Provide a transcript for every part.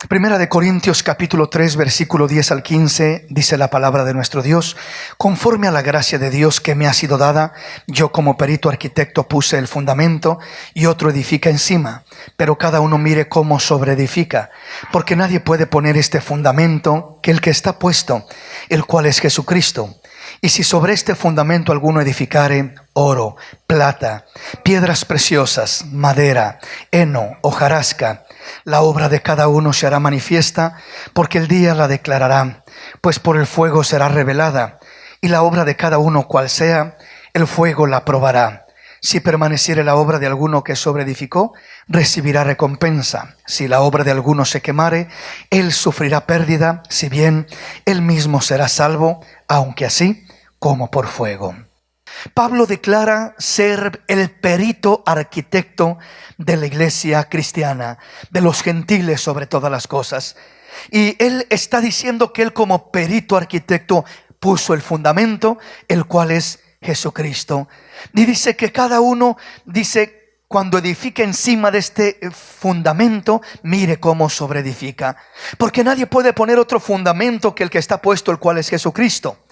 Primera de Corintios capítulo 3 versículo 10 al 15 dice la palabra de nuestro Dios: conforme a la gracia de Dios que me ha sido dada, yo como perito arquitecto puse el fundamento y otro edifica encima, pero cada uno mire cómo sobreedifica, porque nadie puede poner este fundamento que el que está puesto, el cual es Jesucristo. Y si sobre este fundamento alguno edificare oro, plata, piedras preciosas, madera, heno, hojarasca, la obra de cada uno se hará manifiesta, porque el día la declarará, pues por el fuego será revelada, y la obra de cada uno cual sea, el fuego la probará. Si permaneciere la obra de alguno que sobreedificó, recibirá recompensa. Si la obra de alguno se quemare, él sufrirá pérdida, si bien él mismo será salvo, aunque así como por fuego. Pablo declara ser el perito arquitecto de la iglesia cristiana, de los gentiles sobre todas las cosas. Y él está diciendo que él como perito arquitecto puso el fundamento, el cual es Jesucristo. Y dice que cada uno, dice, cuando edifica encima de este fundamento, mire cómo sobreedifica. Porque nadie puede poner otro fundamento que el que está puesto, el cual es Jesucristo.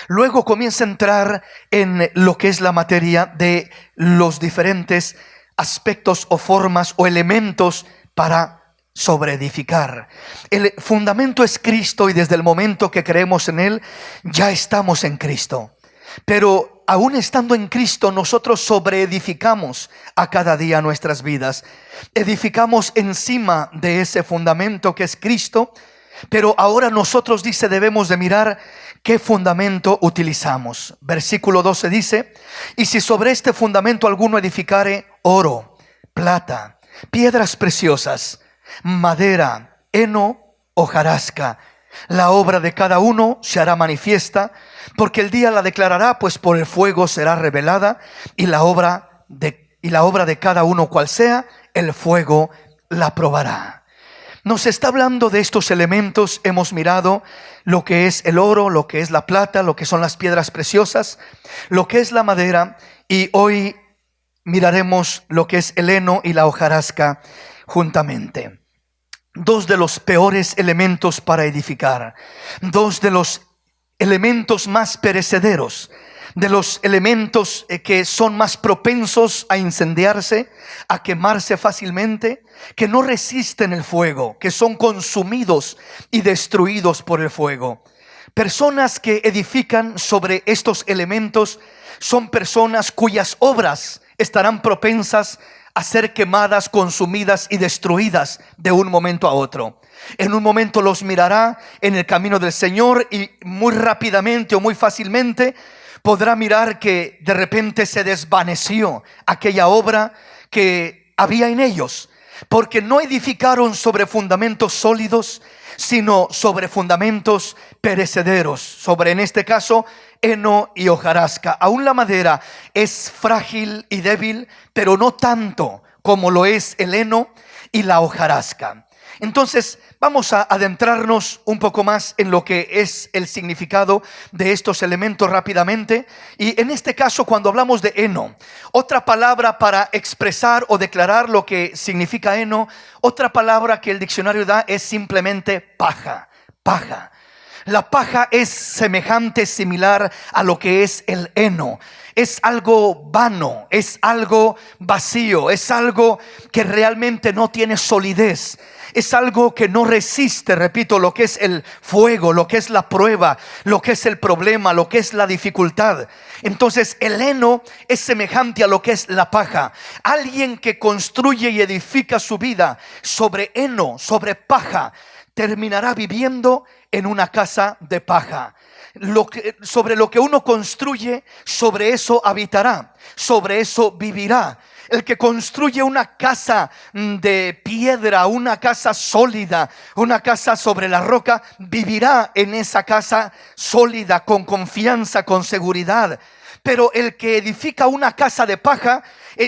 Luego comienza a entrar en lo que es la materia de los diferentes aspectos o formas o elementos para sobreedificar. El fundamento es Cristo, y desde el momento que creemos en Él, ya estamos en Cristo. Pero aún estando en Cristo, nosotros sobreedificamos a cada día nuestras vidas. Edificamos encima de ese fundamento que es Cristo. Pero ahora nosotros, dice, debemos de mirar qué fundamento utilizamos. Versículo 12 dice: y si sobre este fundamento alguno edificare oro, plata, piedras preciosas, madera, heno, hojarasca, la obra de cada uno se hará manifiesta, porque el día la declarará, pues por el fuego será revelada, y la obra de cada uno cual sea, el fuego la probará. Nos está hablando de estos elementos. Hemos mirado lo que es el oro, lo que es la plata, lo que son las piedras preciosas, lo que es la madera, y hoy miraremos lo que es el heno y la hojarasca juntamente. Dos de los peores elementos para edificar, dos de los elementos más perecederos, de los elementos que son más propensos a incendiarse, a quemarse fácilmente, que no resisten el fuego, que son consumidos y destruidos por el fuego. Personas que edifican sobre estos elementos son personas cuyas obras estarán propensas a ser quemadas, consumidas y destruidas de un momento a otro. En un momento los mirará en el camino del Señor, y muy rápidamente o muy fácilmente podrá mirar que de repente se desvaneció aquella obra que había en ellos, porque no edificaron sobre fundamentos sólidos, sino sobre fundamentos perecederos, sobre, en este caso, heno y hojarasca. Aún la madera es frágil y débil, pero no tanto como lo es el heno y la hojarasca. Entonces vamos a adentrarnos un poco más en lo que es el significado de estos elementos rápidamente. Y en este caso, cuando hablamos de heno, otra palabra para expresar o declarar lo que significa heno, otra palabra que el diccionario da es simplemente paja. Paja. La paja es semejante, similar a lo que es el heno. Es algo vano, es algo vacío, es algo que realmente no tiene solidez. Es algo que no resiste, repito, lo que es el fuego, lo que es la prueba, lo que es el problema, lo que es la dificultad. Entonces el heno es semejante a lo que es la paja. Alguien que construye y edifica su vida sobre heno, sobre paja, terminará viviendo en una casa de paja. Sobre lo que uno construye, sobre eso habitará, sobre eso vivirá. El que construye una casa de piedra, una casa sólida, una casa sobre la roca, vivirá en esa casa sólida, con confianza, con seguridad. Pero el que edifica una casa de paja,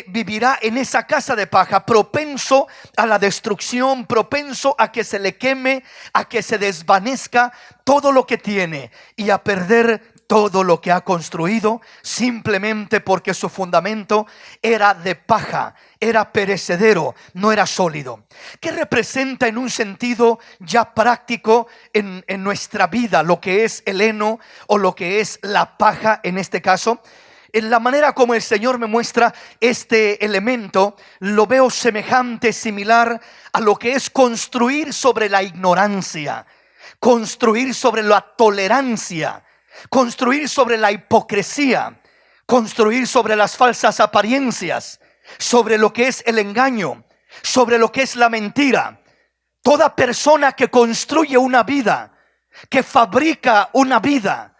vivirá en esa casa de paja, propenso a la destrucción, propenso a que se le queme, a que se desvanezca todo lo que tiene, y a perder todo lo que ha construido simplemente porque su fundamento era de paja, era perecedero, no era sólido. ¿Qué representa en un sentido ya práctico en nuestra vida lo que es el heno o lo que es la paja en este caso? En la manera como el Señor me muestra este elemento, lo veo semejante, similar a lo que es construir sobre la ignorancia, construir sobre la tolerancia, construir sobre la hipocresía, construir sobre las falsas apariencias, sobre lo que es el engaño, sobre lo que es la mentira. Toda persona que construye una vida, que fabrica una vida,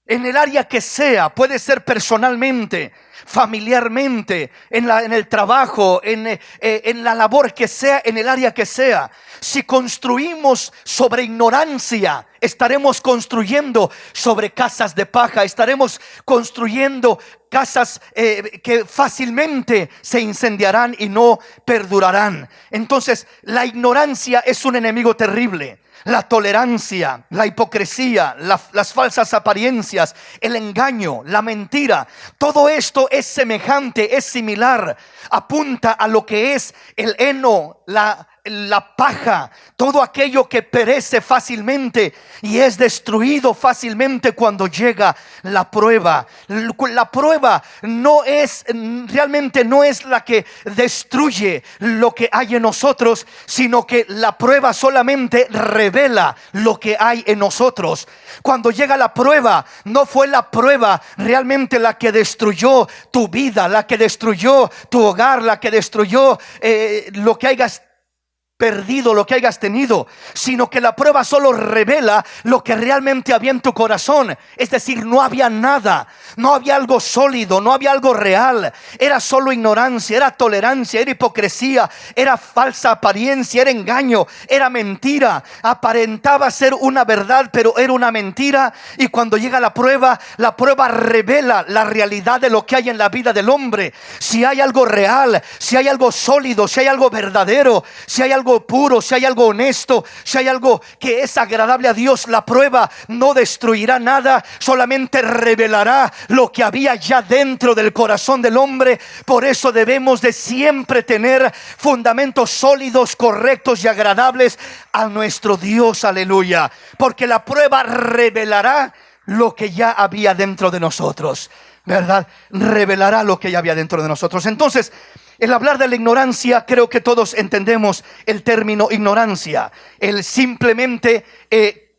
en el área que sea, puede ser personalmente, familiarmente, en el trabajo, en la labor que sea, en el área que sea. Si construimos sobre ignorancia, estaremos construyendo sobre casas de paja, estaremos construyendo casas que fácilmente se incendiarán y no perdurarán. Entonces, la ignorancia es un enemigo terrible. La tolerancia, la hipocresía, las falsas apariencias, el engaño, la mentira, todo esto es semejante, es similar, apunta a lo que es el heno, la paja, todo aquello que perece fácilmente y es destruido fácilmente cuando llega la prueba. La prueba realmente no es la que destruye lo que hay en nosotros, sino que la prueba solamente revela lo que hay en nosotros. Cuando llega la prueba, no fue la prueba realmente la que destruyó tu vida, la que destruyó tu hogar, la que destruyó lo que hayas perdido, lo que hayas tenido, sino que la prueba solo revela lo que realmente había en tu corazón. Es decir, no había nada, no había algo sólido, no había algo real. Era solo ignorancia, era tolerancia, era hipocresía, era falsa apariencia, era engaño, era mentira. Aparentaba ser una verdad, pero era una mentira. Y cuando llega la prueba revela la realidad de lo que hay en la vida del hombre. Si hay algo real, si hay algo sólido, si hay algo verdadero, si hay algo puro, si hay algo honesto, si hay algo que es agradable a Dios, la prueba no destruirá nada, solamente revelará lo que había ya dentro del corazón del hombre. Por eso debemos de siempre tener fundamentos sólidos, correctos y agradables a nuestro Dios, aleluya, porque la prueba revelará lo que ya había dentro de nosotros, ¿verdad? Revelará lo que ya había dentro de nosotros. Entonces, el hablar de la ignorancia, creo que todos entendemos el término ignorancia. El simplemente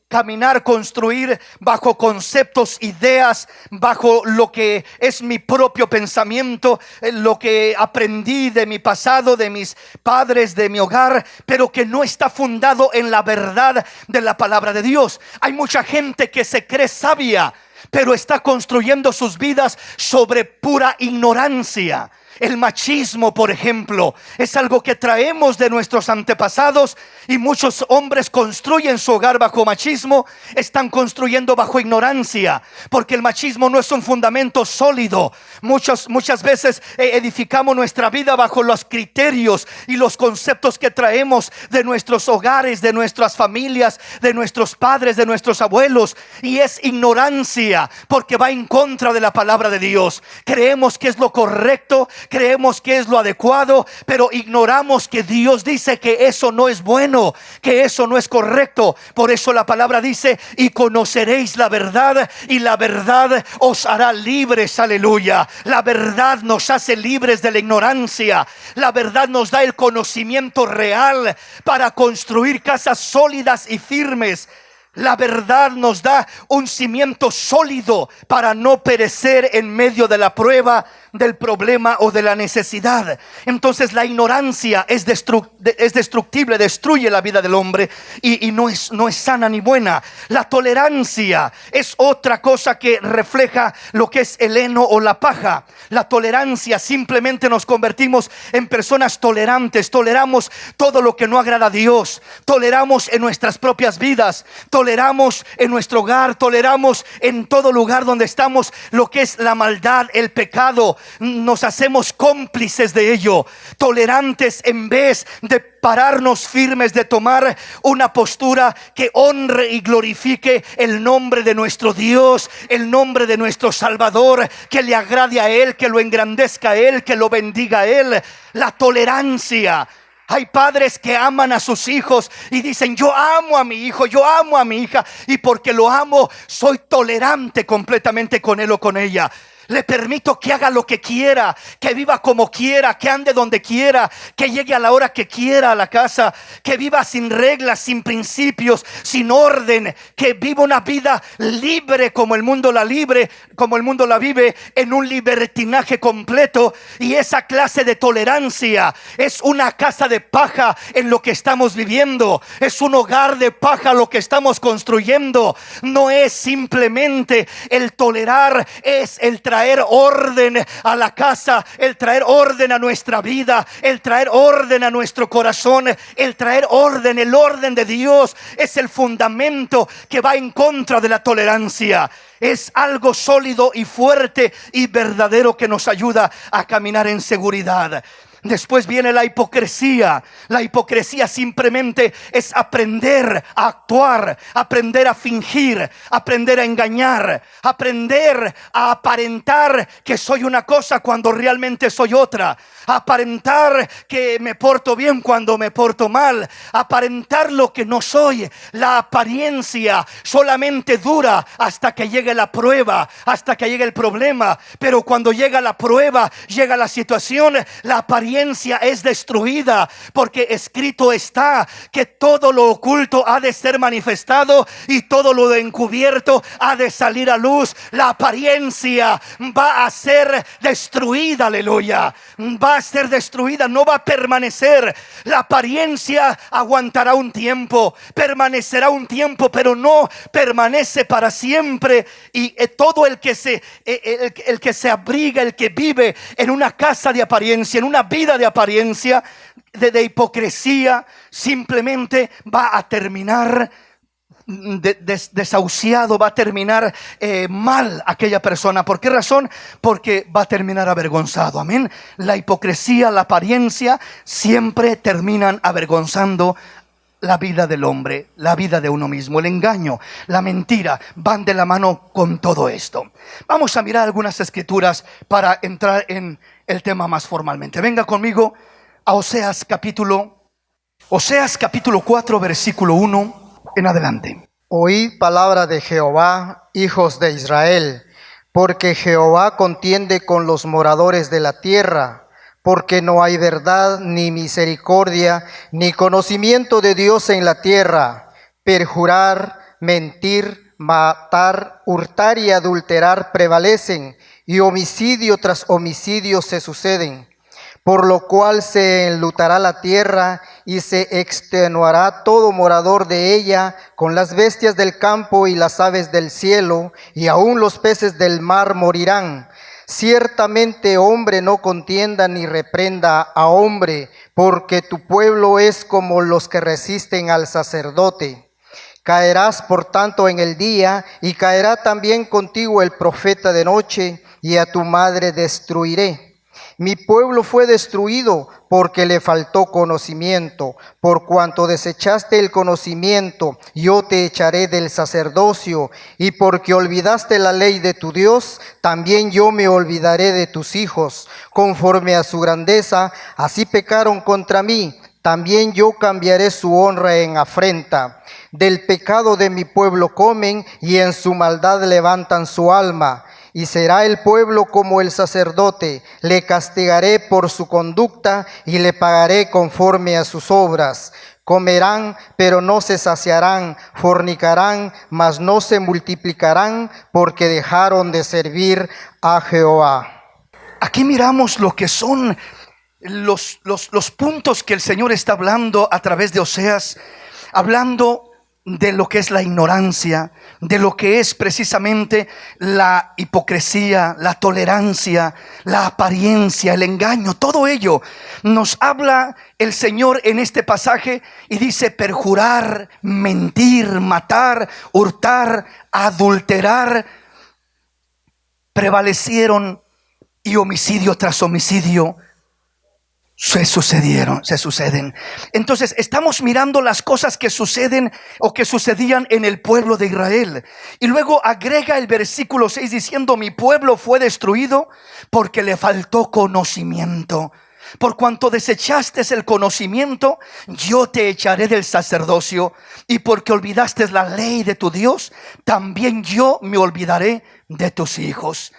caminar, construir bajo conceptos, ideas, bajo lo que es mi propio pensamiento, lo que aprendí de mi pasado, de mis padres, de mi hogar, pero que no está fundado en la verdad de la palabra de Dios. Hay mucha gente que se cree sabia, pero está construyendo sus vidas sobre pura ignorancia. El machismo, por ejemplo, es algo que traemos de nuestros antepasados, y muchos hombres construyen su hogar bajo machismo. Están construyendo bajo ignorancia, porque el machismo no es un fundamento sólido. Muchas veces edificamos nuestra vida bajo los criterios y los conceptos que traemos de nuestros hogares, de nuestras familias, de nuestros padres, de nuestros abuelos, y es ignorancia porque va en contra de la palabra de Dios. Creemos que es lo correcto, creemos que es lo adecuado, pero ignoramos que Dios dice que eso no es bueno, que eso no es correcto. Por eso la palabra dice: y conoceréis la verdad, y la verdad os hará libres. Aleluya. La verdad nos hace libres de la ignorancia. La verdad nos da el conocimiento real para construir casas sólidas y firmes. La verdad nos da un cimiento sólido para no perecer en medio de la prueba, del problema o de la necesidad. Entonces la ignorancia es destructible, destruye la vida del hombre y no es sana ni buena. La tolerancia es otra cosa que refleja lo que es el heno o la paja. La tolerancia, simplemente nos convertimos en personas tolerantes. Toleramos todo lo que no agrada a Dios. Toleramos en nuestras propias vidas. toleramos en nuestro hogar, toleramos en todo lugar donde estamos lo que es la maldad, el pecado. Nos hacemos cómplices de ello, tolerantes en vez de pararnos firmes, de tomar una postura que honre y glorifique el nombre de nuestro Dios, el nombre de nuestro Salvador, que le agrade a Él, que lo engrandezca a Él, que lo bendiga a Él. La tolerancia. Hay padres que aman a sus hijos y dicen: yo amo a mi hijo, yo amo a mi hija, y porque lo amo soy tolerante completamente con él o con ella. Le permito que haga lo que quiera, que viva como quiera, que ande donde quiera, que llegue a la hora que quiera a la casa, que viva sin reglas, sin principios, sin orden, que viva una vida libre como el mundo la vive, en un libertinaje completo. Y esa clase de tolerancia es una casa de paja en lo que estamos viviendo, es un hogar de paja lo que estamos construyendo. No es simplemente el tolerar, es el traer orden a la casa, el traer orden a nuestra vida, el traer orden a nuestro corazón, el traer orden. El orden de Dios es el fundamento que va en contra de la tolerancia. Es algo sólido y fuerte y verdadero que nos ayuda a caminar en seguridad. Después viene la hipocresía. La hipocresía simplemente es aprender a actuar, aprender a fingir, aprender a engañar, aprender a aparentar que soy una cosa cuando realmente soy otra, aparentar que me porto bien cuando me porto mal, aparentar lo que no soy. La apariencia solamente dura hasta que llegue la prueba, hasta que llegue el problema. Pero cuando llega la prueba, llega la situación, la apariencia es destruida, porque escrito está que todo lo oculto ha de ser manifestado y todo lo encubierto ha de salir a luz. La apariencia va a ser destruida, aleluya, va a ser destruida, no va a permanecer. La apariencia aguantará un tiempo, permanecerá un tiempo, pero no permanece para siempre. Y todo el que se abriga, el que vive en una casa de apariencia, en una vida de apariencia, de hipocresía, simplemente va a terminar desahuciado, va a terminar mal aquella persona. ¿Por qué razón? Porque va a terminar avergonzado. Amén. La hipocresía, la apariencia siempre terminan avergonzando la vida del hombre, la vida de uno mismo. El engaño, la mentira van de la mano con todo esto. Vamos a mirar algunas escrituras para entrar en el tema más formalmente. Venga conmigo a Oseas capítulo 4, versículo 1 en adelante. Oíd palabra de Jehová, hijos de Israel, porque Jehová contiende con los moradores de la tierra, porque no hay verdad, ni misericordia, ni conocimiento de Dios en la tierra. Perjurar, mentir, matar, hurtar y adulterar prevalecen, y homicidio tras homicidio se suceden. Por lo cual se enlutará la tierra y se extenuará todo morador de ella, con las bestias del campo y las aves del cielo, y aun los peces del mar morirán. Ciertamente hombre no contienda ni reprenda a hombre, porque tu pueblo es como los que resisten al sacerdote. Caerás por tanto en el día, y caerá también contigo el profeta de noche, y a tu madre destruiré. Mi pueblo fue destruido porque le faltó conocimiento. Por cuanto desechaste el conocimiento, yo te echaré del sacerdocio, y porque olvidaste la ley de tu Dios, también yo me olvidaré de tus hijos. Conforme a su grandeza, así pecaron contra mí, también yo cambiaré su honra en afrenta. Del pecado de mi pueblo comen, y en su maldad levantan su alma. Y será el pueblo como el sacerdote, le castigaré por su conducta y le pagaré conforme a sus obras. Comerán, pero no se saciarán, fornicarán, mas no se multiplicarán, porque dejaron de servir a Jehová. Aquí miramos lo que son los puntos que el Señor está hablando a través de Oseas, hablando de lo que es la ignorancia, de lo que es precisamente la hipocresía, la tolerancia, la apariencia, el engaño. Todo ello nos habla el Señor en este pasaje y dice: perjurar, mentir, matar, hurtar, adulterar, prevalecieron, y homicidio tras homicidio se suceden. Entonces estamos mirando las cosas que suceden o que sucedían en el pueblo de Israel. Y luego agrega el versículo 6 diciendo: mi pueblo fue destruido porque le faltó conocimiento. Por cuanto desechaste el conocimiento, yo te echaré del sacerdocio, y porque olvidaste la ley de tu Dios, también yo me olvidaré de tus hijos.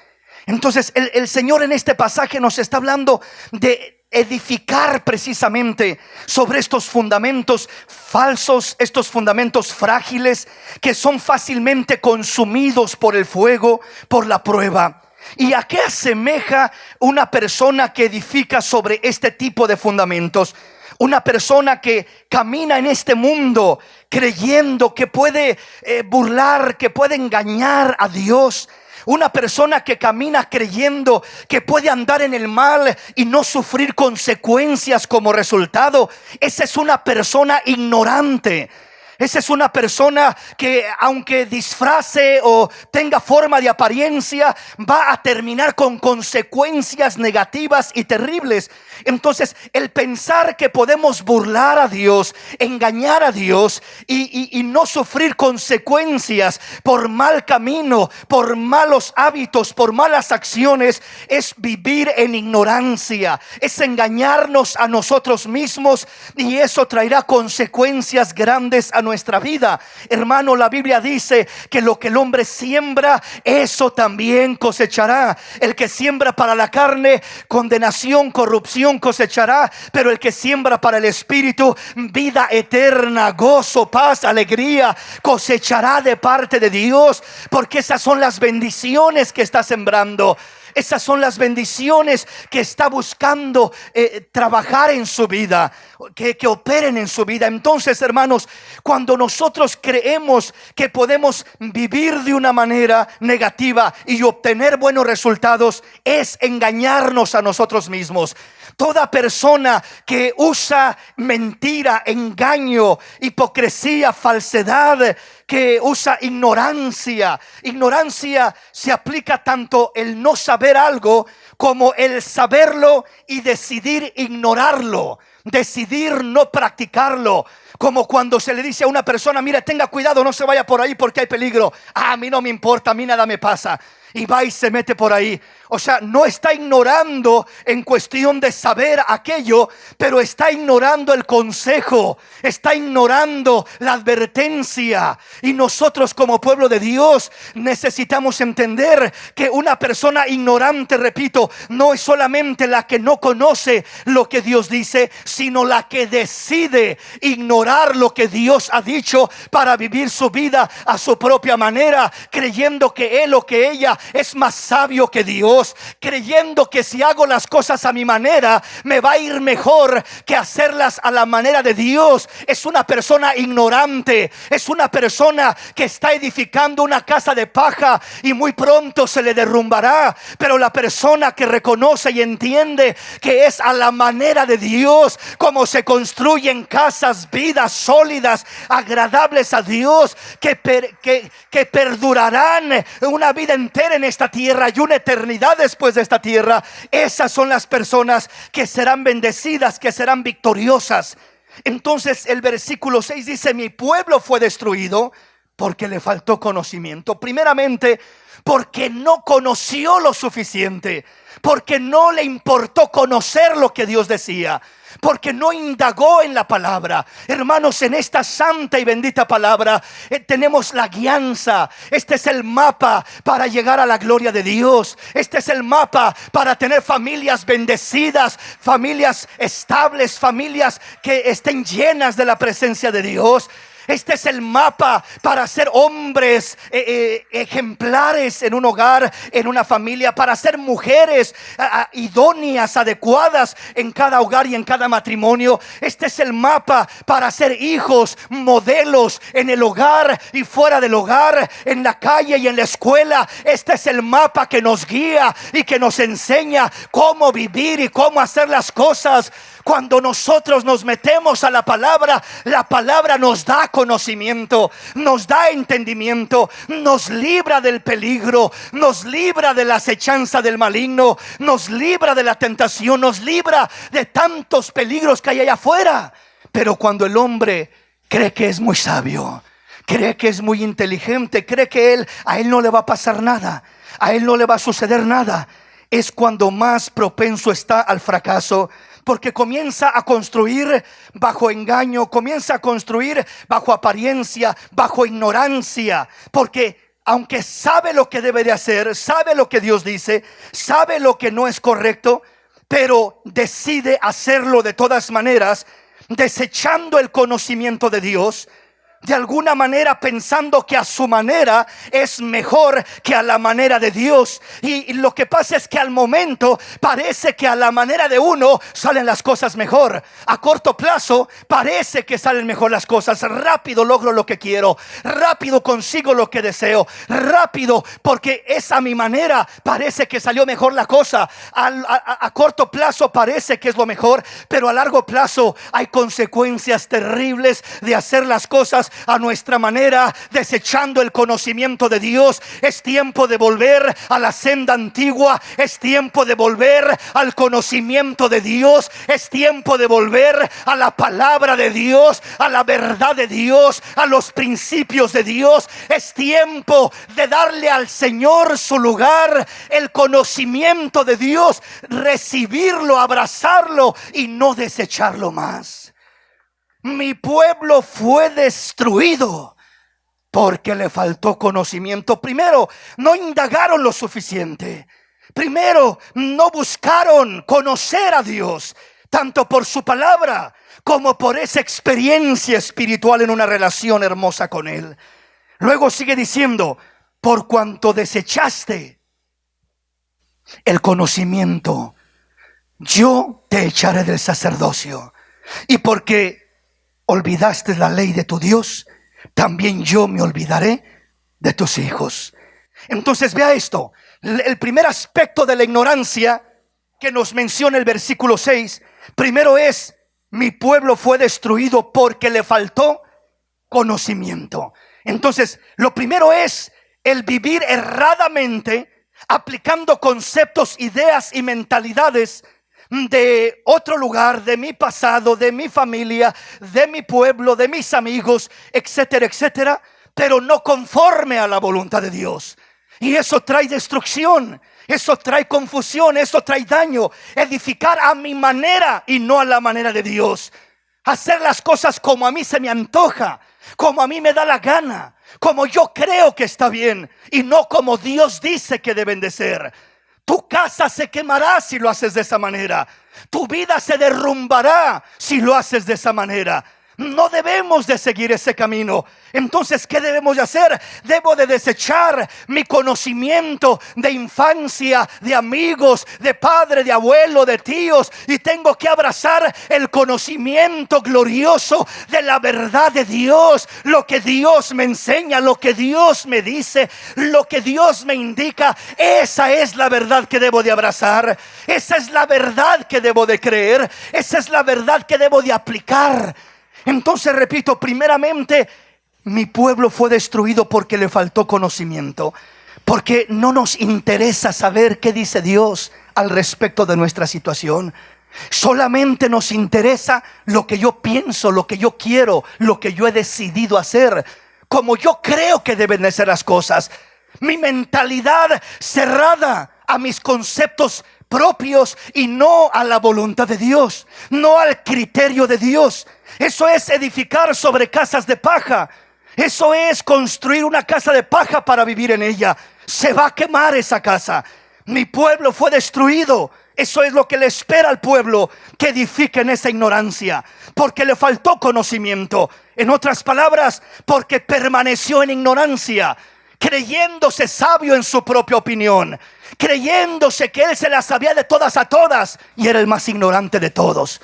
Entonces el Señor en este pasaje nos está hablando de edificar precisamente sobre estos fundamentos falsos, estos fundamentos frágiles que son fácilmente consumidos por el fuego, por la prueba. ¿Y a qué asemeja una persona que edifica sobre este tipo de fundamentos? Una persona que camina en este mundo creyendo que puede burlar, que puede engañar a Dios. Una persona que camina creyendo que puede andar en el mal y no sufrir consecuencias como resultado. Esa es una persona ignorante. Esa es una persona que, aunque disfrace o tenga forma de apariencia, va a terminar con consecuencias negativas y terribles. Entonces, el pensar que podemos burlar a Dios, engañar a Dios y no sufrir consecuencias por mal camino, por malos hábitos, por malas acciones, es vivir en ignorancia, es engañarnos a nosotros mismos, y eso traerá consecuencias grandes a nuestra vida. Hermano, la Biblia dice que lo que el hombre siembra, eso también cosechará. El que siembra para la carne, condenación, corrupción cosechará, pero el que siembra para el espíritu, vida eterna, gozo, paz, alegría, cosechará de parte de Dios, porque esas son las bendiciones que está sembrando. Esas son las bendiciones que está buscando trabajar en su vida, que operen en su vida. Entonces, hermanos, cuando nosotros creemos que podemos vivir de una manera negativa y obtener buenos resultados, es engañarnos a nosotros mismos. Toda persona que usa mentira, engaño, hipocresía, falsedad, que usa ignorancia se aplica tanto el no saber algo como el saberlo y decidir ignorarlo, decidir no practicarlo. Como cuando se le dice a una persona: mira, tenga cuidado, no se vaya por ahí porque hay peligro. A mí no me importa, a mí nada me pasa, y va y se mete por ahí. O sea, no está ignorando en cuestión de saber aquello, pero está ignorando el consejo, está ignorando la advertencia. Y nosotros, como pueblo de Dios, necesitamos entender que una persona ignorante, repito, no es solamente la que no conoce lo que Dios dice, sino la que decide ignorar lo que Dios ha dicho para vivir su vida a su propia manera, creyendo que él o que ella es más sabio que Dios, creyendo que si hago las cosas a mi manera me va a ir mejor que hacerlas a la manera de Dios. Es una persona ignorante, es una persona que está edificando una casa de paja y muy pronto se le derrumbará. Pero la persona que reconoce y entiende que es a la manera de Dios como se construyen casas, vidas sólidas, agradables a Dios, que perdurarán una vida entera en esta tierra y una eternidad después de esta tierra, esas son las personas que serán bendecidas, que serán victoriosas. Entonces el versículo 6 dice: mi pueblo fue destruido porque le faltó conocimiento. Primeramente, porque no conoció lo suficiente, porque no le importó conocer lo que Dios decía, porque no indagó en la palabra. Hermanos, en esta santa y bendita palabra tenemos la guianza. Este es el mapa para llegar a la gloria de Dios. Este es el mapa para tener familias bendecidas, familias estables, familias que estén llenas de la presencia de Dios. Este es el mapa para ser hombres ejemplares mujeres en un hogar, en una familia, para ser mujeres idóneas, adecuadas en cada hogar y en cada matrimonio. Este es el mapa para ser hijos, modelos en el hogar y fuera del hogar, en la calle y en la escuela. Este es el mapa que nos guía y que nos enseña cómo vivir y cómo hacer las cosas. Cuando nosotros nos metemos a la palabra nos da conocimiento, nos da entendimiento, nos libra del peligro, nos libra de la acechanza del maligno, nos libra de la tentación, nos libra de tantos peligros que hay allá afuera. Pero cuando el hombre cree que es muy sabio, cree que es muy inteligente, cree que a él no le va a pasar nada, a él no le va a suceder nada, es cuando más propenso está al fracaso. Porque comienza a construir bajo engaño, comienza a construir bajo apariencia, bajo ignorancia. Porque aunque sabe lo que debe de hacer, sabe lo que Dios dice, sabe lo que no es correcto, pero decide hacerlo de todas maneras, desechando el conocimiento de Dios, de alguna manera pensando que a su manera es mejor que a la manera de Dios. Y lo que pasa es que al momento parece que a la manera de uno salen las cosas mejor. A corto plazo parece que salen mejor las cosas. Rápido logro lo que quiero, rápido consigo lo que deseo, rápido porque es a mi manera. Parece que salió mejor la cosa. A corto plazo parece que es lo mejor, pero a largo plazo hay consecuencias terribles de hacer las cosas a nuestra manera, desechando el conocimiento de Dios. Es tiempo de volver a la senda antigua, es tiempo de volver al conocimiento de Dios, es tiempo de volver a la palabra de Dios, a la verdad de Dios, a los principios de Dios. Es tiempo de darle al Señor su lugar, el conocimiento de Dios, recibirlo, abrazarlo y no desecharlo más. Mi pueblo fue destruido porque le faltó conocimiento. Primero, no indagaron lo suficiente. Primero, no buscaron conocer a Dios, tanto por su palabra como por esa experiencia espiritual en una relación hermosa con Él. Luego sigue diciendo: por cuanto desechaste el conocimiento, yo te echaré del sacerdocio. Y porque olvidaste la ley de tu Dios, también yo me olvidaré de tus hijos. Entonces vea esto, el primer aspecto de la ignorancia que nos menciona el versículo 6, primero es: mi pueblo fue destruido porque le faltó conocimiento. Entonces lo primero es el vivir erradamente, aplicando conceptos, ideas y mentalidades de otro lugar, de mi pasado, de mi familia, de mi pueblo, de mis amigos, etcétera, etcétera, pero no conforme a la voluntad de Dios. Y eso trae destrucción, eso trae confusión, eso trae daño. Edificar a mi manera y no a la manera de Dios. Hacer las cosas como a mí se me antoja, como a mí me da la gana, como yo creo que está bien y no como Dios dice que deben de ser. Tu casa se quemará si lo haces de esa manera. Tu vida se derrumbará si lo haces de esa manera. No debemos de seguir ese camino. Entonces, ¿qué debemos de hacer? Debo de desechar mi conocimiento de infancia, de amigos, de padre, de abuelo, de tíos, y tengo que abrazar el conocimiento glorioso de la verdad de Dios. Lo que Dios me enseña, lo que Dios me dice, lo que Dios me indica, esa es la verdad que debo de abrazar. Esa es la verdad que debo de creer. Esa es la verdad que debo de aplicar. Entonces repito, primeramente, mi pueblo fue destruido porque le faltó conocimiento, porque no nos interesa saber qué dice Dios al respecto de nuestra situación. Solamente nos interesa lo que yo pienso, lo que yo quiero, lo que yo he decidido hacer, como yo creo que deben de ser las cosas. Mi mentalidad cerrada a mis conceptos propios y no a la voluntad de Dios, no al criterio de Dios. Eso es edificar sobre casas de paja. Eso es construir una casa de paja para vivir en ella. Se va a quemar esa casa. Mi pueblo fue destruido. Eso es lo que le espera al pueblo que edifique en esa ignorancia, porque le faltó conocimiento. En otras palabras, porque permaneció en ignorancia. creyéndose sabio en su propia opinión, creyéndose que él se las sabía de todas a todas y era el más ignorante de todos.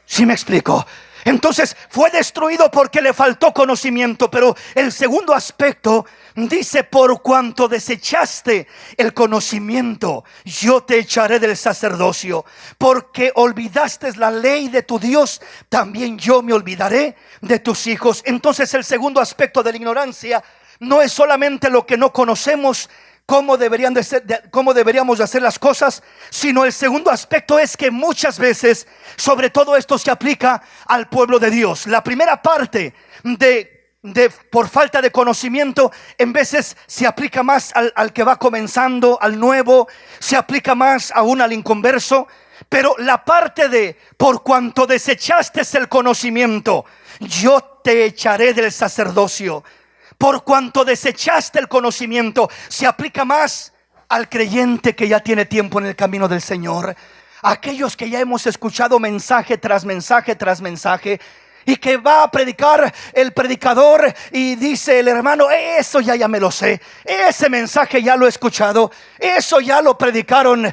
¿Sí me explico? Entonces fue destruido porque le faltó conocimiento. Pero el segundo aspecto dice: por cuanto desechaste el conocimiento, yo te echaré del sacerdocio. Porque olvidaste la ley de tu Dios, también yo me olvidaré de tus hijos. Entonces el segundo aspecto de la ignorancia no es solamente lo que no conocemos, cómo deberíamos de hacer las cosas, sino el segundo aspecto es que muchas veces, sobre todo esto se aplica al pueblo de Dios. La primera parte de por falta de conocimiento, en veces se aplica más al que va comenzando, al nuevo, se aplica más aún al inconverso. Pero la parte de por cuanto desechaste el conocimiento, yo te echaré del sacerdocio. Por cuanto desechaste el conocimiento, se aplica más al creyente que ya tiene tiempo en el camino del Señor. Aquellos que ya hemos escuchado mensaje tras mensaje tras mensaje, y que va a predicar el predicador y dice el hermano: eso ya me lo sé, ese mensaje ya lo he escuchado, eso ya lo predicaron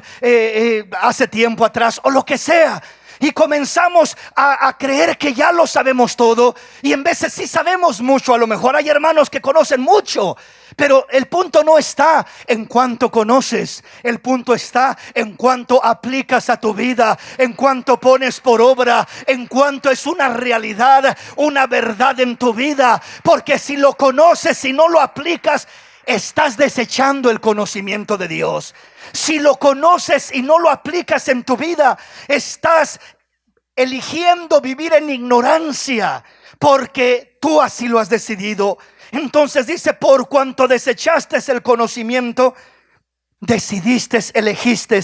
hace tiempo atrás, o lo que sea. Y comenzamos a creer que ya lo sabemos todo. Y en veces sí sabemos mucho. A lo mejor hay hermanos que conocen mucho, pero el punto no está en cuánto conoces. El punto está en cuánto aplicas a tu vida, en cuánto pones por obra, en cuánto es una realidad, una verdad en tu vida. Porque si lo conoces y no lo aplicas, estás desechando el conocimiento de Dios. Si lo conoces y no lo aplicas en tu vida, estás eligiendo vivir en ignorancia, porque tú así lo has decidido. Entonces dice: por cuanto desechaste el conocimiento, elegiste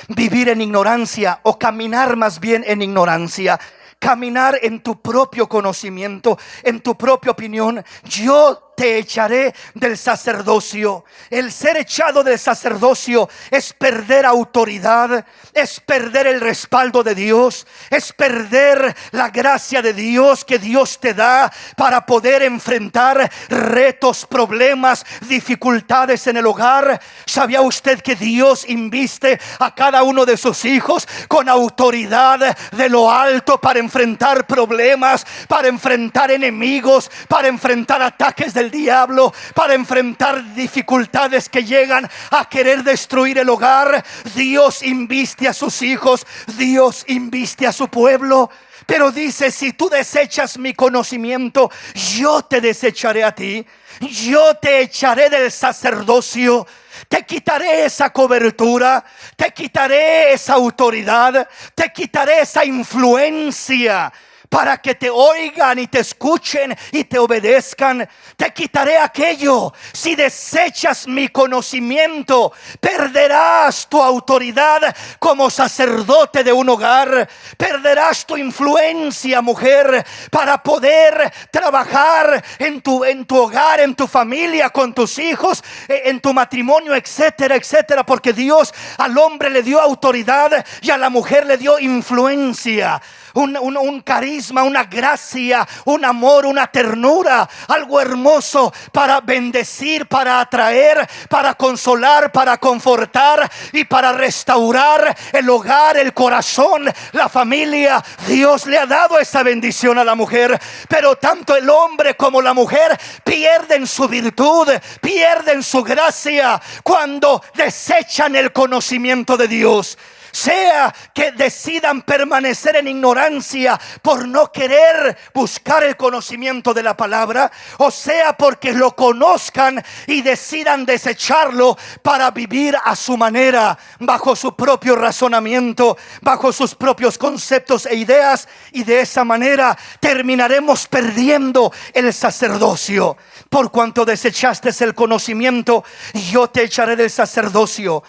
vivir en ignorancia, o caminar más bien en ignorancia. Caminar en tu propio conocimiento, en tu propia opinión. Yo te echaré del sacerdocio. El ser echado del sacerdocio es perder autoridad, es perder el respaldo de Dios, es perder la gracia de Dios que Dios te da para poder enfrentar retos, problemas, dificultades en el hogar. ¿Sabía usted que Dios inviste a cada uno de sus hijos con autoridad de lo alto para enfrentar problemas, para enfrentar enemigos, para enfrentar ataques del diablo, para enfrentar dificultades que llegan a querer destruir el hogar? Dios inviste a sus hijos, Dios inviste a su pueblo. Pero dice: si tú desechas mi conocimiento, yo te desecharé a ti. Yo te echaré del sacerdocio. Te quitaré esa cobertura, te quitaré esa autoridad, te quitaré esa influencia para que te oigan y te escuchen y te obedezcan. Te quitaré aquello. Si desechas mi conocimiento, perderás tu autoridad como sacerdote de un hogar. Perderás tu influencia, mujer, para poder trabajar en tu hogar, en tu familia, con tus hijos, en tu matrimonio, etcétera, etcétera. Porque Dios al hombre le dio autoridad y a la mujer le dio influencia. Un carisma, una gracia, un amor, una ternura, algo hermoso para bendecir, para atraer, para consolar, para confortar y para restaurar el hogar, el corazón, la familia. Dios le ha dado esa bendición a la mujer, pero tanto el hombre como la mujer pierden su virtud, pierden su gracia cuando desechan el conocimiento de Dios. Sea que decidan permanecer en ignorancia por no querer buscar el conocimiento de la palabra, o sea porque lo conozcan y decidan desecharlo para vivir a su manera, bajo su propio razonamiento, bajo sus propios conceptos e ideas, y de esa manera terminaremos perdiendo el sacerdocio. Por cuanto desechaste el conocimiento, yo te echaré del sacerdocio.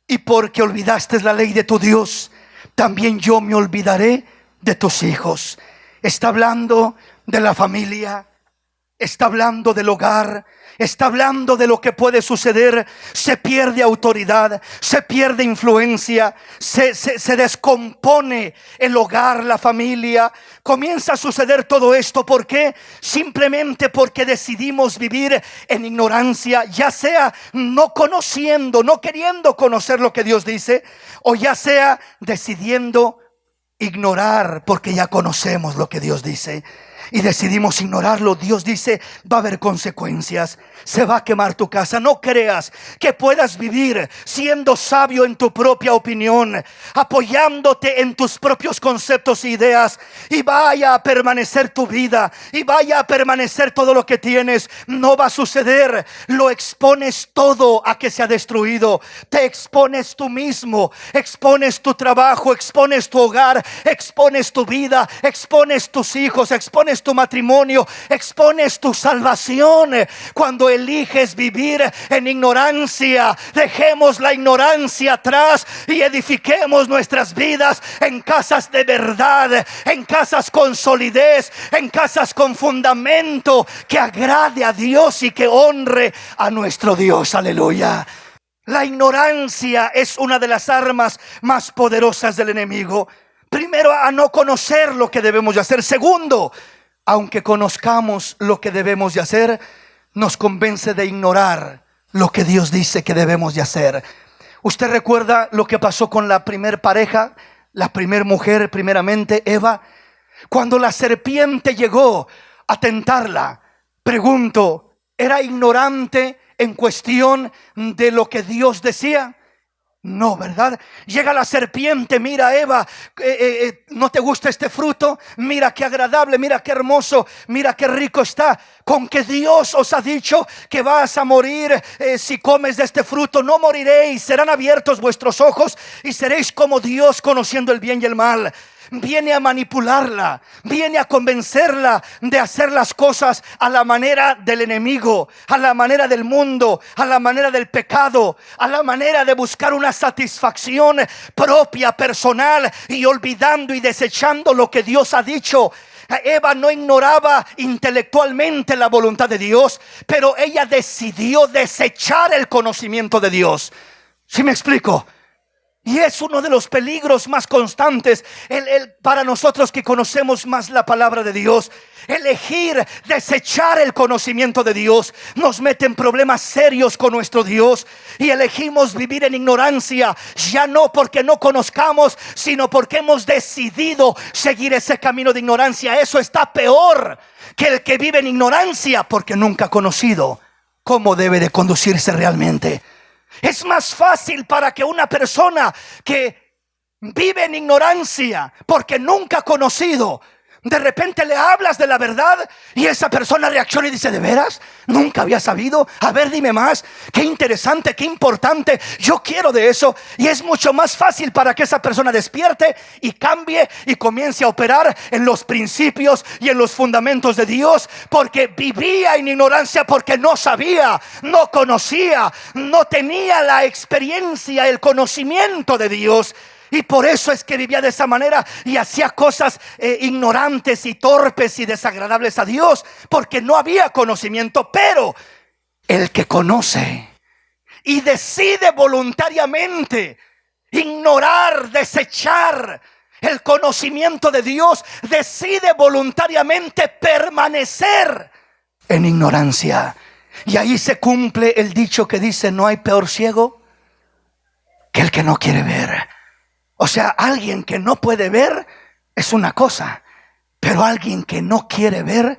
Y porque olvidaste la ley de tu Dios, también yo me olvidaré de tus hijos. Está hablando de la familia, está hablando del hogar, está hablando de lo que puede suceder. Se pierde autoridad, se pierde influencia, se descompone el hogar, la familia. Comienza a suceder todo esto. ¿Por qué? Simplemente porque decidimos vivir en ignorancia, ya sea no conociendo, no queriendo conocer lo que Dios dice, o ya sea decidiendo ignorar porque ya conocemos lo que Dios dice y decidimos ignorarlo. Dios dice: va a haber consecuencias, se va a quemar tu casa. No creas que puedas vivir siendo sabio en tu propia opinión, apoyándote en tus propios conceptos e ideas, y vaya a permanecer tu vida, y vaya a permanecer todo lo que tienes. No va a suceder. Lo expones todo a que sea destruido. Te expones tú mismo, expones tu trabajo, expones tu hogar, expones tu vida, expones tus hijos, expones tu matrimonio, expones tu salvación. Cuando eliges vivir en ignorancia, dejemos la ignorancia atrás y edifiquemos nuestras vidas en casas de verdad, en casas con solidez, en casas con fundamento que agrade a Dios y que honre a nuestro Dios. Aleluya. La ignorancia es una de las armas más poderosas del enemigo. Primero, a no conocer lo que debemos de hacer. Segundo, aunque conozcamos lo que debemos de hacer, nos convence de ignorar lo que Dios dice que debemos de hacer. ¿Usted recuerda lo que pasó con la primer pareja, la primer mujer, primeramente Eva? Cuando la serpiente llegó a tentarla, pregunto, ¿era ignorante en cuestión de lo que Dios decía? No, ¿verdad? Llega la serpiente: mira, Eva, ¿no te gusta este fruto? Mira qué agradable, mira qué hermoso, mira qué rico está. Con que Dios os ha dicho que vas a morir si comes de este fruto. No moriréis, serán abiertos vuestros ojos y seréis como Dios, conociendo el bien y el mal. Viene a manipularla, viene a convencerla de hacer las cosas a la manera del enemigo, a la manera del mundo, a la manera del pecado, a la manera de buscar una satisfacción propia, personal, y olvidando y desechando lo que Dios ha dicho. Eva no ignoraba intelectualmente la voluntad de Dios, pero ella decidió desechar el conocimiento de Dios. ¿Sí me explico? Y es uno de los peligros más constantes para nosotros que conocemos más la palabra de Dios. Elegir desechar el conocimiento de Dios nos mete en problemas serios con nuestro Dios. Y elegimos vivir en ignorancia, ya no porque no conozcamos, sino porque hemos decidido seguir ese camino de ignorancia. Eso está peor que el que vive en ignorancia porque nunca ha conocido cómo debe de conducirse realmente. Es más fácil para que una persona que vive en ignorancia porque nunca ha conocido, de repente le hablas de la verdad y esa persona reacciona y dice: ¿de veras? Nunca había sabido. A ver, dime más. Qué interesante, qué importante. Yo quiero de eso. Y es mucho más fácil para que esa persona despierte y cambie y comience a operar en los principios y en los fundamentos de Dios, porque vivía en ignorancia, porque no sabía, no conocía, no tenía la experiencia, el conocimiento de Dios. Y por eso es que vivía de esa manera y hacía cosas ignorantes y torpes y desagradables a Dios, porque no había conocimiento. Pero el que conoce y decide voluntariamente ignorar, desechar el conocimiento de Dios, decide voluntariamente permanecer en ignorancia. Y ahí se cumple el dicho que dice: no hay peor ciego que el que no quiere ver. O sea, alguien que no puede ver es una cosa, pero alguien que no quiere ver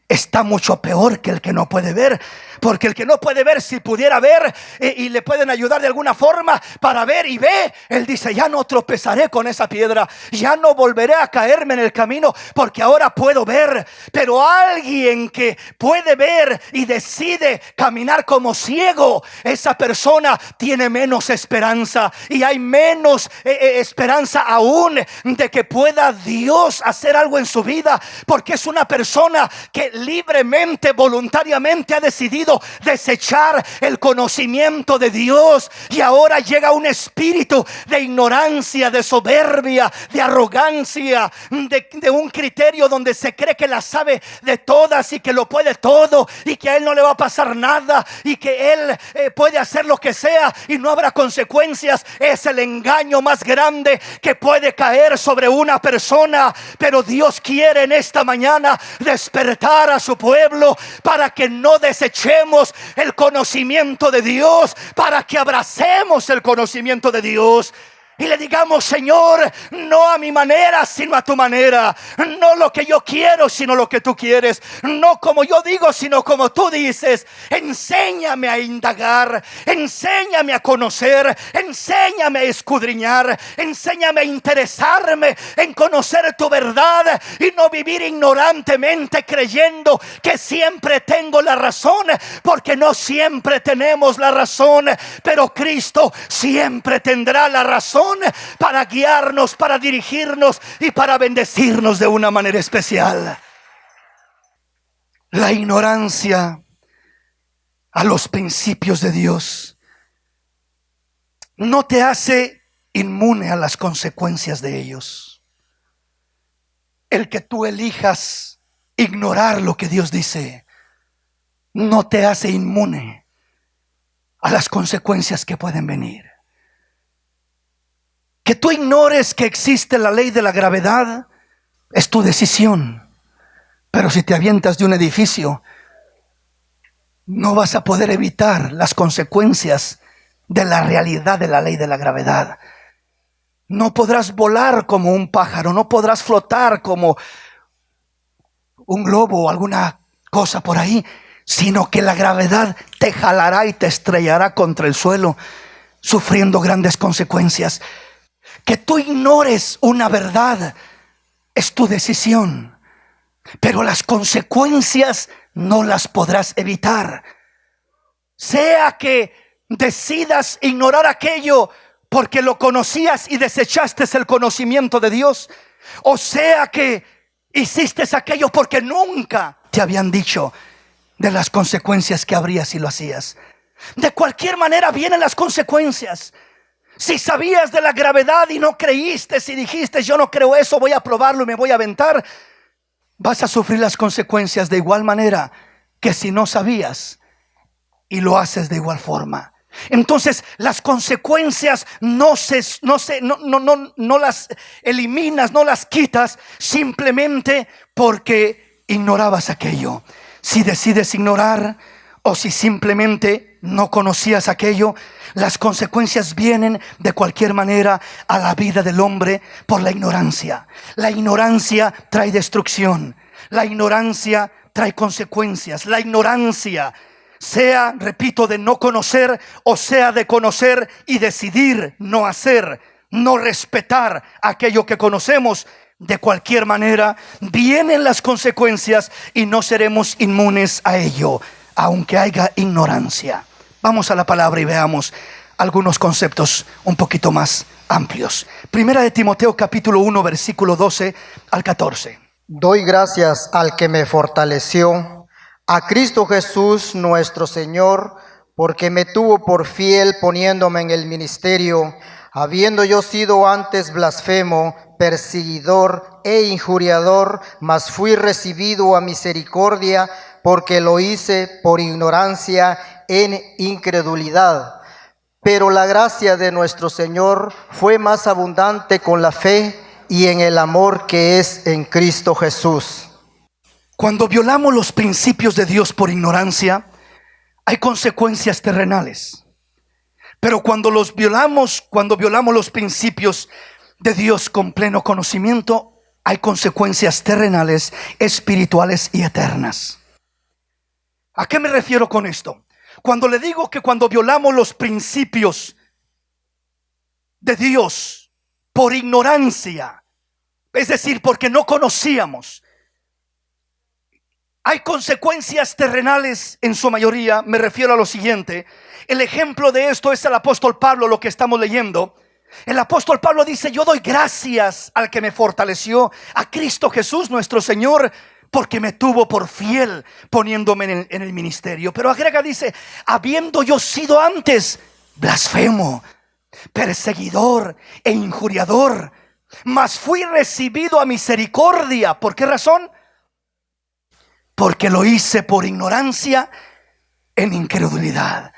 está mucho peor que el que no puede ver. Porque el que no puede ver, si pudiera ver y le pueden ayudar de alguna forma para ver y ve, él dice: ya no tropezaré con esa piedra, ya no volveré a caerme en el camino, porque ahora puedo ver. Pero alguien que puede ver y decide caminar como ciego, esa persona tiene menos esperanza, y hay menos esperanza aún de que pueda Dios hacer algo en su vida, porque es una persona que libremente, voluntariamente ha decidido desechar el conocimiento de Dios, y ahora llega un espíritu de ignorancia, de soberbia, de arrogancia, de un criterio donde se cree que la sabe de todas y que lo puede todo y que a él no le va a pasar nada y que él puede hacer lo que sea y no habrá consecuencias. Es el engaño más grande que puede caer sobre una persona. Pero Dios quiere en esta mañana despertar a su pueblo para que no desechemos el conocimiento de Dios, para que abracemos el conocimiento de Dios y le digamos: Señor, no a mi manera, sino a tu manera. No lo que yo quiero, sino lo que tú quieres. No como yo digo, sino como tú dices. Enséñame a indagar, enséñame a conocer, enséñame a escudriñar, enséñame a interesarme en conocer tu verdad y no vivir ignorantemente creyendo que siempre tengo la razón, porque no siempre tenemos la razón, pero Cristo siempre tendrá la razón para guiarnos, para dirigirnos y para bendecirnos de una manera especial. La ignorancia a los principios de Dios no te hace inmune a las consecuencias de ellos. El que tú elijas ignorar lo que Dios dice no te hace inmune a las consecuencias que pueden venir. Que tú ignores que existe la ley de la gravedad es tu decisión, pero si te avientas de un edificio, no vas a poder evitar las consecuencias de la realidad de la ley de la gravedad. No podrás volar como un pájaro, no podrás flotar como un globo o alguna cosa por ahí, sino que la gravedad te jalará y te estrellará contra el suelo, sufriendo grandes consecuencias. Que tú ignores una verdad es tu decisión, pero las consecuencias no las podrás evitar. Sea que decidas ignorar aquello porque lo conocías y desechaste el conocimiento de Dios, o sea que hiciste aquello porque nunca te habían dicho de las consecuencias que habría si lo hacías. De cualquier manera vienen las consecuencias. Si sabías de la gravedad y no creíste, si dijiste: yo no creo eso, voy a probarlo y me voy a aventar, vas a sufrir las consecuencias de igual manera que si no sabías y lo haces de igual forma. Entonces las consecuencias no las eliminas, no las quitas simplemente porque ignorabas aquello. Si decides ignorar o si simplemente no conocías aquello, las consecuencias vienen de cualquier manera a la vida del hombre por la ignorancia. La ignorancia trae destrucción. La ignorancia trae consecuencias. La ignorancia, sea, repito, de no conocer o sea de conocer y decidir no hacer, no respetar aquello que conocemos, de cualquier manera vienen las consecuencias y no seremos inmunes a ello, aunque haya ignorancia. Vamos a la palabra y veamos algunos conceptos un poquito más amplios. Primera de Timoteo capítulo 1 versículo 12 al 14. Doy gracias al que me fortaleció, a Cristo Jesús nuestro Señor, porque me tuvo por fiel poniéndome en el ministerio, habiendo yo sido antes blasfemo, perseguidor e injuriador, mas fui recibido a misericordia, porque lo hice por ignorancia en incredulidad. Pero la gracia de nuestro Señor fue más abundante con la fe y en el amor que es en Cristo Jesús. Cuando violamos los principios de Dios por ignorancia, hay consecuencias terrenales. Pero cuando violamos los principios de Dios con pleno conocimiento, hay consecuencias terrenales, espirituales y eternas. ¿A qué me refiero con esto? Cuando le digo que cuando violamos los principios de Dios por ignorancia, es decir, porque no conocíamos, hay consecuencias terrenales en su mayoría. Me refiero a lo siguiente. El ejemplo de esto es el apóstol Pablo, lo que estamos leyendo. El apóstol Pablo dice: yo doy gracias al que me fortaleció, a Cristo Jesús nuestro Señor, porque me tuvo por fiel poniéndome en el ministerio. Pero agrega, dice, habiendo yo sido antes blasfemo, perseguidor e injuriador, mas fui recibido a misericordia. ¿Por qué razón? Porque lo hice por ignorancia en incredulidad.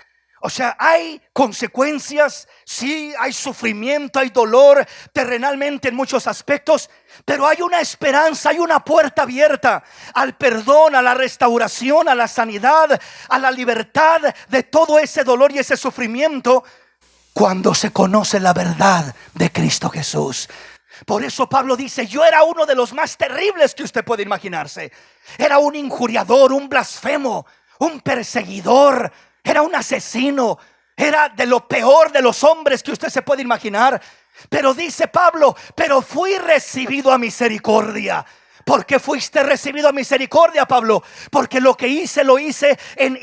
O sea, hay consecuencias, sí, hay sufrimiento, hay dolor terrenalmente en muchos aspectos, pero hay una esperanza, hay una puerta abierta al perdón, a la restauración, a la sanidad, a la libertad de todo ese dolor y ese sufrimiento cuando se conoce la verdad de Cristo Jesús. Por eso Pablo dice, yo era uno de los más terribles que usted puede imaginarse. Era un injuriador, un blasfemo, un perseguidor, era un asesino, era de lo peor de los hombres que usted se puede imaginar. Pero dice Pablo, pero fui recibido a misericordia. ¿Por qué fuiste recibido a misericordia, Pablo? Porque lo que hice, lo hice en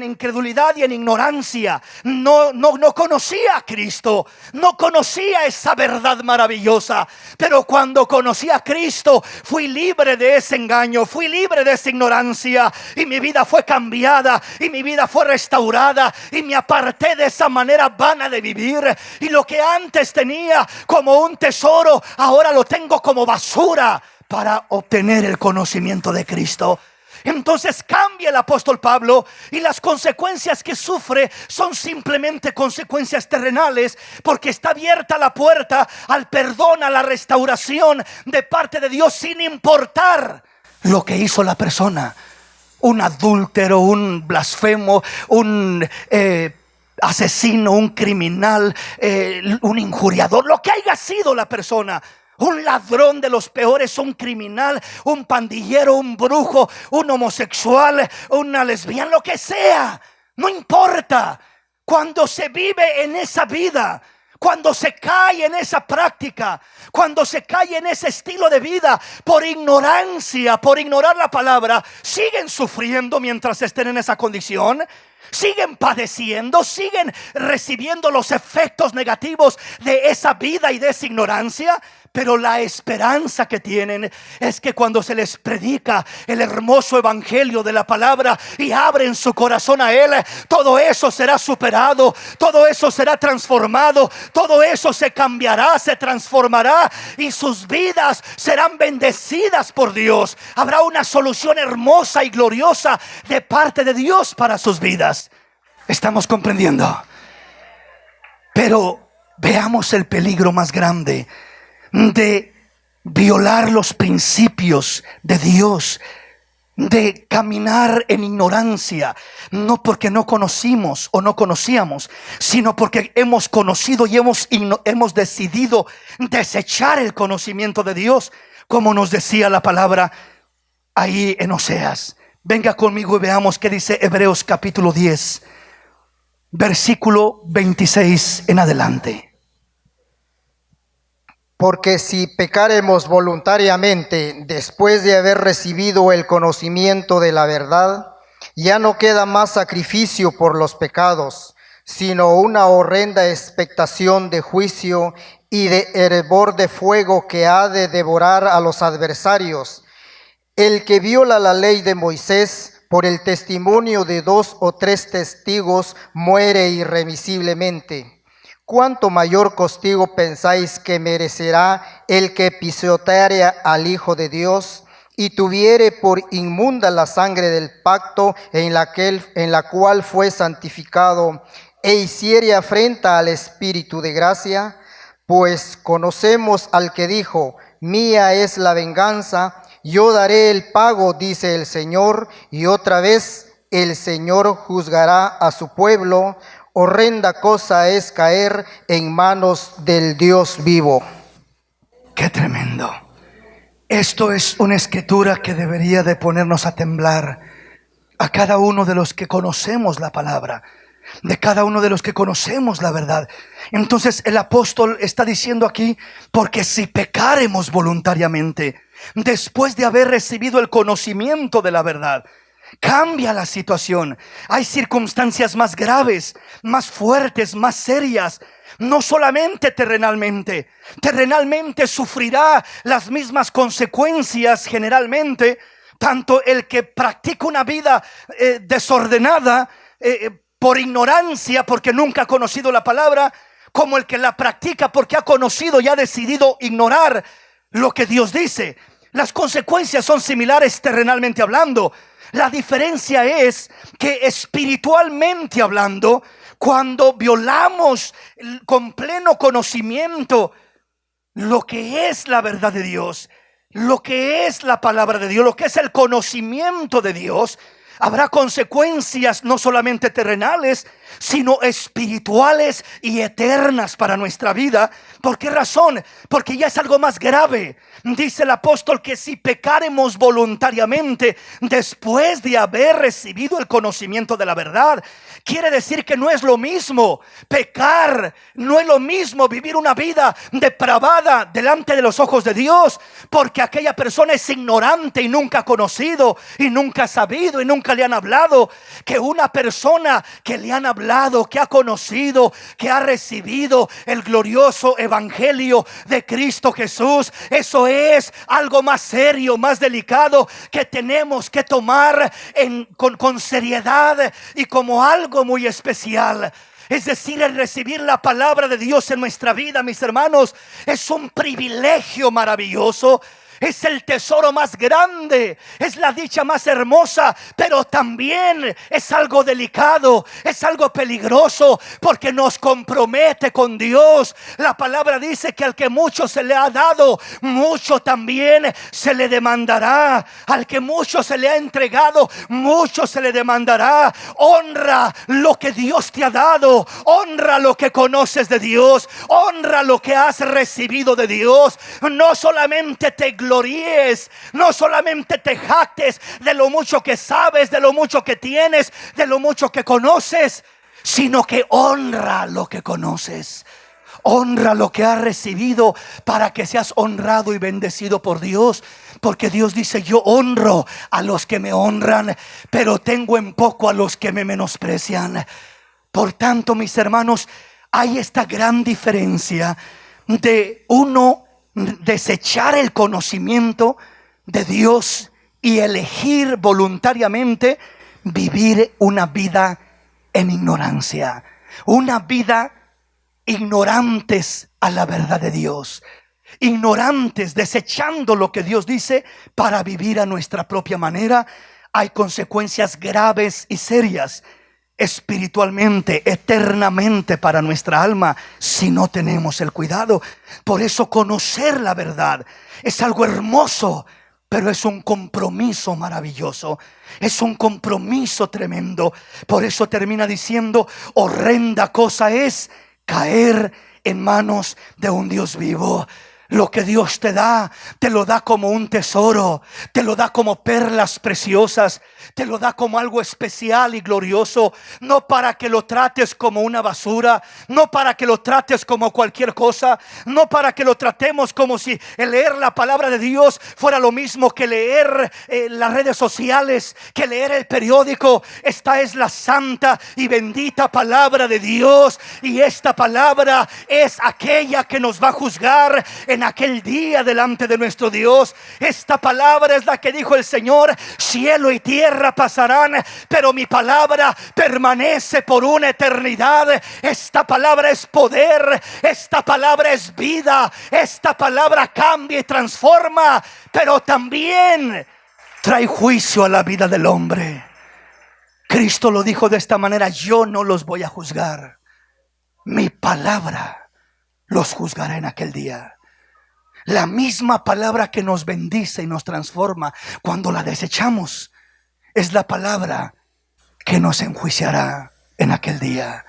incredulidad y en ignorancia. No conocía a Cristo, no conocía esa verdad maravillosa. Pero cuando conocí a Cristo, fui libre de ese engaño, fui libre de esa ignorancia. Y mi vida fue cambiada, y mi vida fue restaurada. Y me aparté de esa manera vana de vivir. Y lo que antes tenía como un tesoro, ahora lo tengo como basura, para obtener el conocimiento de Cristo. Entonces cambia el apóstol Pablo, y las consecuencias que sufre son simplemente consecuencias terrenales, porque está abierta la puerta al perdón, a la restauración de parte de Dios, sin importar lo que hizo la persona. Un adúltero, un blasfemo, un asesino, un criminal, un injuriador, lo que haya sido la persona. Un ladrón de los peores, un criminal, un pandillero, un brujo, un homosexual, una lesbiana, lo que sea. No importa. Cuando se vive en esa vida, cuando se cae en esa práctica, cuando se cae en ese estilo de vida por ignorancia, por ignorar la palabra, siguen sufriendo mientras estén en esa condición. Siguen padeciendo, siguen recibiendo los efectos negativos de esa vida y de esa ignorancia. Pero la esperanza que tienen es que cuando se les predica el hermoso evangelio de la palabra y abren su corazón a él, todo eso será superado, todo eso será transformado, todo eso se cambiará, se transformará, y sus vidas serán bendecidas por Dios. Habrá una solución hermosa y gloriosa de parte de Dios para sus vidas. ¿Estamos comprendiendo? Pero veamos el peligro más grande de violar los principios de Dios, de caminar en ignorancia, no porque no conocimos o no conocíamos, sino porque hemos conocido y hemos decidido desechar el conocimiento de Dios, como nos decía la palabra ahí en Oseas. Venga conmigo y veamos qué dice Hebreos capítulo 10, versículo 26 en adelante. Porque si pecaremos voluntariamente después de haber recibido el conocimiento de la verdad, ya no queda más sacrificio por los pecados, sino una horrenda expectación de juicio y de hervor de fuego que ha de devorar a los adversarios. El que viola la ley de Moisés por el testimonio de 2 o 3 testigos muere irremisiblemente. ¿Cuánto mayor castigo pensáis que merecerá el que pisoteare al Hijo de Dios y tuviere por inmunda la sangre del pacto en la cual fue santificado, e hiciere afrenta al Espíritu de gracia? Pues conocemos al que dijo, mía es la venganza, yo daré el pago, dice el Señor. Y otra vez el Señor juzgará a su pueblo. Horrenda cosa es caer en manos del Dios vivo. Qué tremendo. Esto es una escritura que debería de ponernos a temblar a cada uno de los que conocemos la palabra, de cada uno de los que conocemos la verdad. Entonces el apóstol está diciendo aquí, porque si pecaremos voluntariamente después de haber recibido el conocimiento de la verdad, cambia la situación. Hay circunstancias más graves, más fuertes, más serias. No solamente terrenalmente. Terrenalmente sufrirá las mismas consecuencias generalmente Tanto el que practica una vida desordenada por ignorancia, porque nunca ha conocido la palabra, como el que la practica porque ha conocido y ha decidido ignorar lo que Dios dice. Las consecuencias son similares terrenalmente hablando. La diferencia es que espiritualmente hablando, cuando violamos con pleno conocimiento lo que es la verdad de Dios, lo que es la palabra de Dios, lo que es el conocimiento de Dios, habrá consecuencias no solamente terrenales, sino espirituales y eternas para nuestra vida. ¿Por qué razón? Porque ya es algo más grave. Dice el apóstol que si pecáremos voluntariamente después de haber recibido el conocimiento de la verdad, quiere decir que no es lo mismo pecar, no es lo mismo vivir una vida depravada delante de los ojos de Dios, porque aquella persona es ignorante y nunca ha conocido y nunca ha sabido y nunca le han hablado, que una persona que le han hablado, que ha conocido, que ha recibido el glorioso evangelio de Cristo Jesús. Eso es algo más serio, más delicado, que tenemos que tomar con seriedad y como algo muy especial. Es decir, el recibir la palabra de Dios en nuestra vida, mis hermanos, es un privilegio maravilloso. Es el tesoro más grande, es la dicha más hermosa, pero también es algo delicado, es algo peligroso, porque nos compromete con Dios. La palabra dice que al que mucho se le ha dado, mucho también se le demandará. Al que mucho se le ha entregado, mucho se le demandará. Honra lo que Dios te ha dado, honra lo que conoces de Dios, honra lo que has recibido de Dios. No solamente te gloríes, no solamente te jactes de lo mucho que sabes, de lo mucho que tienes, de lo mucho que conoces, sino que honra lo que conoces. Honra lo que has recibido para que seas honrado y bendecido por Dios. Porque Dios dice: yo honro a los que me honran, pero tengo en poco a los que me menosprecian. Por tanto, mis hermanos, hay esta gran diferencia de uno desechar el conocimiento de Dios y elegir voluntariamente vivir una vida en ignorancia, una vida ignorantes a la verdad de Dios, ignorantes, desechando lo que Dios dice para vivir a nuestra propia manera. Hay consecuencias graves y serias espiritualmente, eternamente para nuestra alma, si no tenemos el cuidado. Por eso conocer la verdad es algo hermoso, pero es un compromiso maravilloso, es un compromiso tremendo. Por eso termina diciendo: horrenda cosa es caer en manos de un Dios vivo. Lo que Dios te lo da como un tesoro, te lo da como perlas preciosas, te lo da como algo especial y glorioso, no para que lo trates como una basura, no para que lo trates como cualquier cosa, no para que lo tratemos como si el leer la palabra de Dios fuera lo mismo que leer las redes sociales, que leer el periódico. Esta es la santa y bendita palabra de Dios, y esta palabra es aquella que nos va a juzgar en aquel día delante de nuestro Dios. Esta palabra es la que dijo el Señor: cielo y tierra pasarán, pero mi palabra permanece por una eternidad. Esta palabra es poder, esta palabra es vida, esta palabra cambia y transforma, pero también trae juicio a la vida del hombre. Cristo lo dijo de esta manera: yo no los voy a juzgar, mi palabra los juzgará en aquel día. La misma palabra que nos bendice y nos transforma, cuando la desechamos, es la palabra que nos enjuiciará en aquel día.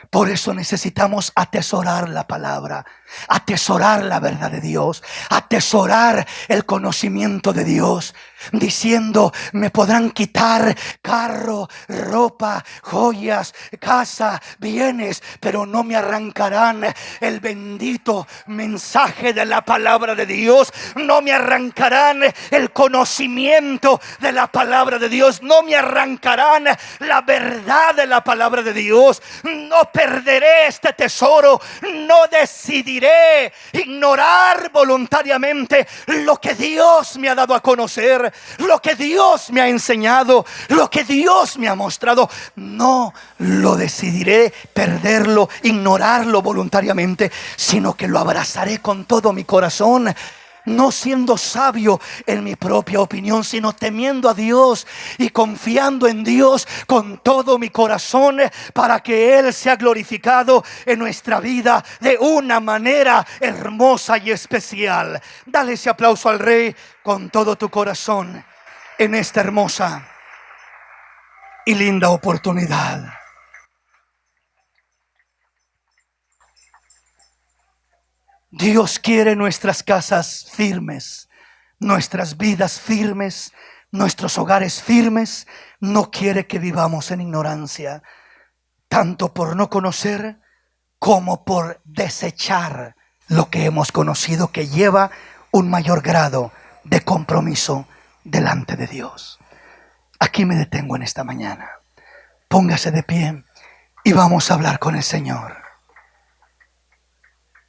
Por eso necesitamos atesorar la palabra, atesorar la verdad de Dios, atesorar el conocimiento de Dios, diciendo: me podrán quitar carro, ropa, joyas, casa, bienes, pero no me arrancarán el bendito mensaje de la palabra de Dios. No me arrancarán el conocimiento de la palabra de Dios. No me arrancarán la verdad de la palabra de Dios. No perderé este tesoro, no decidiré ignorar voluntariamente lo que Dios me ha dado a conocer, lo que Dios me ha enseñado, lo que Dios me ha mostrado. No lo decidiré perderlo, ignorarlo voluntariamente, sino que lo abrazaré con todo mi corazón. No siendo sabio en mi propia opinión, sino temiendo a Dios y confiando en Dios con todo mi corazón, para que Él sea glorificado en nuestra vida de una manera hermosa y especial. Dale ese aplauso al Rey con todo tu corazón en esta hermosa y linda oportunidad. Dios quiere nuestras casas firmes, nuestras vidas firmes, nuestros hogares firmes. No quiere que vivamos en ignorancia, tanto por no conocer como por desechar lo que hemos conocido, que lleva un mayor grado de compromiso delante de Dios. Aquí me detengo en esta mañana. Póngase de pie y vamos a hablar con el Señor.